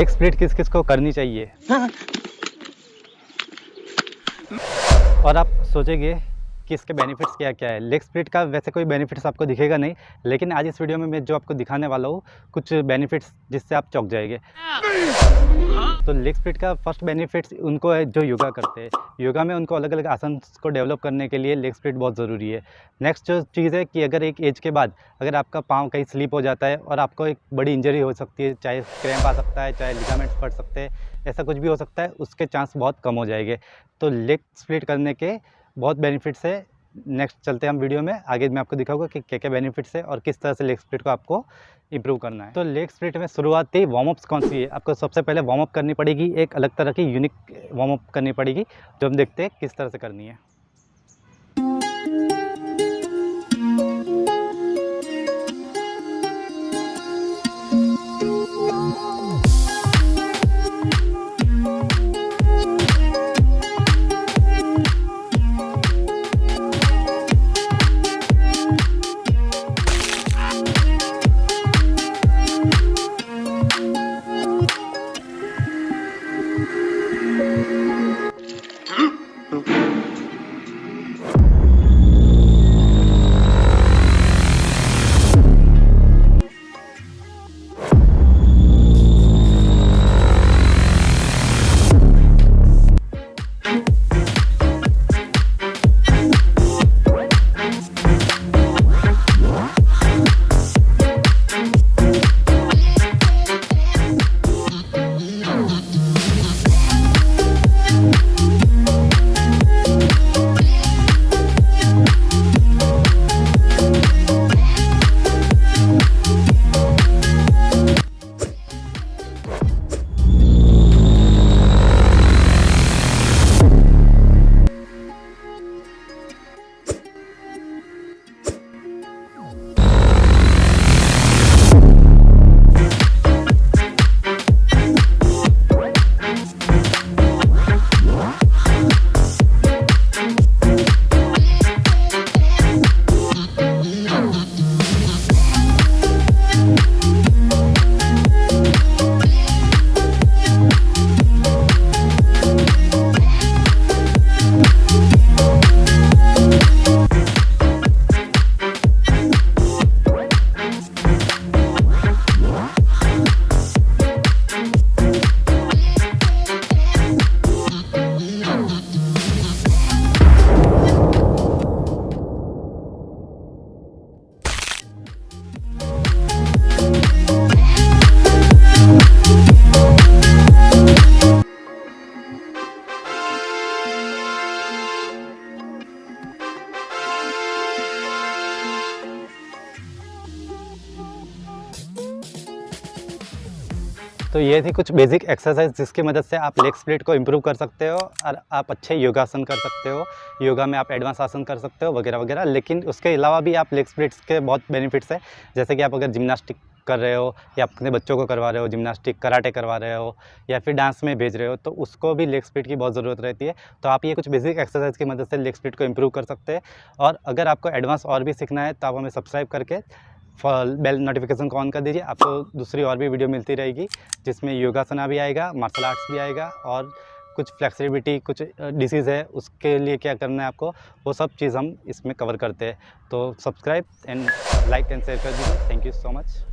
Leg split किस किस को करनी चाहिए। और आप सोचेंगे कि इसके बेनिफिट्स क्या क्या है। लेग स्प्लिट का वैसे कोई बेनिफिट्स आपको दिखेगा नहीं, लेकिन आज इस वीडियो में मैं जो आपको दिखाने वाला हूँ कुछ बेनिफिट्स जिससे आप चौंक जाएंगे। तो लेग स्प्लिट का फर्स्ट बेनिफिट्स उनको है जो योगा करते हैं। योगा में उनको अलग अलग आसन को डेवलप करने के लिए लेग स्प्लिट बहुत ज़रूरी है। नेक्स्ट जो चीज़ है कि अगर एक एज के बाद अगर आपका पाँव कहीं स्लिप हो जाता है और आपको एक बड़ी इंजरी हो सकती है, चाहे क्रैम्प आ सकता है, चाहे लिगामेंट्स फट सकते हैं, ऐसा कुछ भी हो सकता है, उसके चांस बहुत कम हो जाएंगे। तो लेग स्प्लिट करने के बहुत बेनिफिट्स है। नेक्स्ट चलते हैं हम वीडियो में आगे, मैं आपको दिखाऊंगा कि क्या क्या बेनिफिट्स है और किस तरह से लेग स्प्लिट को आपको इंप्रूव करना है। तो लेग स्प्लिट में शुरुआती वार्म अप्स कौन सी है, आपको सबसे पहले वार्म अप करनी पड़ेगी, एक अलग तरह की यूनिक वार्म अप करनी पड़ेगी जो हम देखते हैं किस तरह से करनी है। तो ये थी कुछ बेसिक एक्सरसाइज जिसकी मदद से आप लेग स्प्लिट को इम्प्रूव कर सकते हो और आप अच्छे योगासन कर सकते हो। योगा में आप एडवांस आसन कर सकते हो वगैरह वगैरह। लेकिन उसके अलावा भी आप लेग स्प्लिट्स के बहुत बेनिफिट्स है, जैसे कि आप अगर जिम्नास्टिक कर रहे हो या अपने बच्चों को करवा रहे हो जिम्नास्टिक, कराटे करवा रहे हो या फिर डांस में भेज रहे हो, तो उसको भी लेग स्प्लिट की बहुत ज़रूरत रहती है। तो आप ये कुछ बेसिक एक्सरसाइज की मदद से लेग स्प्लिट को इम्प्रूव कर सकते हैं। और अगर आपको एडवांस और भी सीखना है तो आप हमें सब्सक्राइब करके बेल नोटिफिकेशन को ऑन कर दीजिए। आपको दूसरी और भी वीडियो मिलती रहेगी जिसमें योगासना भी आएगा, मार्शल आर्ट्स भी आएगा और कुछ फ्लेक्सिबिलिटी, कुछ डिसीज़ है उसके लिए क्या करना है आपको, वो सब चीज़ हम इसमें कवर करते हैं। तो subscribe and like and share कर दीजिए। Thank you so much.